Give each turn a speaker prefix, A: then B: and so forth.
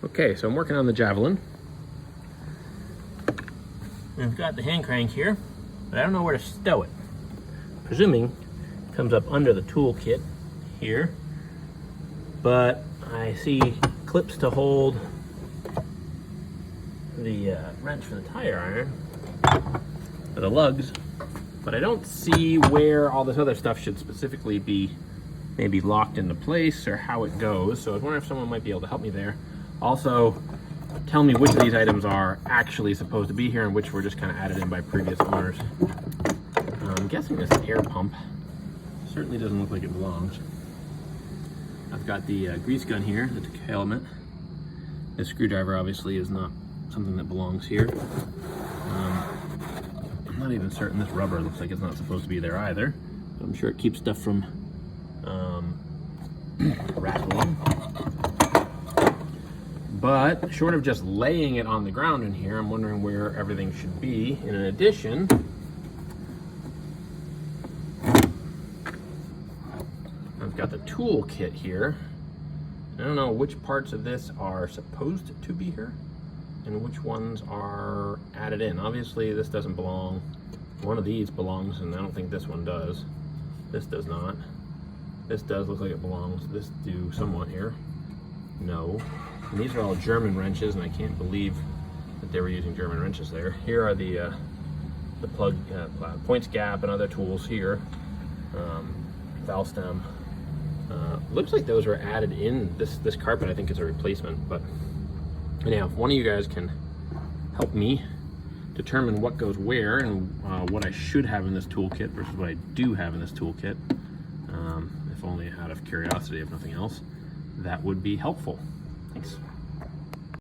A: Okay, so I'm working on the Javelin. And I've got the hand crank here, but I don't know where to stow it. Presuming it comes up under the toolkit here, but I see clips to hold the wrench for the tire iron, for the lugs, but I don't see where all this other stuff should specifically be maybe locked into place or how it goes. So I was wondering if someone might be able to help me there. Also, tell me which of these items are actually supposed to be here and which were just kind of added in by previous owners. I'm guessing this air pump certainly doesn't look like it belongs. I've got the grease gun here, the took element. This screwdriver obviously is not something that belongs here. I'm not even certain this rubber looks like it's not supposed to be there either. But I'm sure it keeps stuff from rattling. But short of just laying it on the ground in here, I'm wondering where everything should be. And in addition, I've got the tool kit here. I don't know which parts of this are supposed to be here and which ones are added in. Obviously this doesn't belong. One of these belongs, and I don't think this one does. This does not. This does look like it belongs. This do somewhat here. No. And these are all German wrenches, and I can't believe that they were using German wrenches there. Here are the plug points gap and other tools here. Valve stem. Looks like those were added in. This carpet I think is a replacement, but anyhow, if one of you guys can help me determine what goes where and what I should have in this toolkit versus what I do have in this toolkit, if only out of curiosity, if nothing else, that would be helpful. Thanks.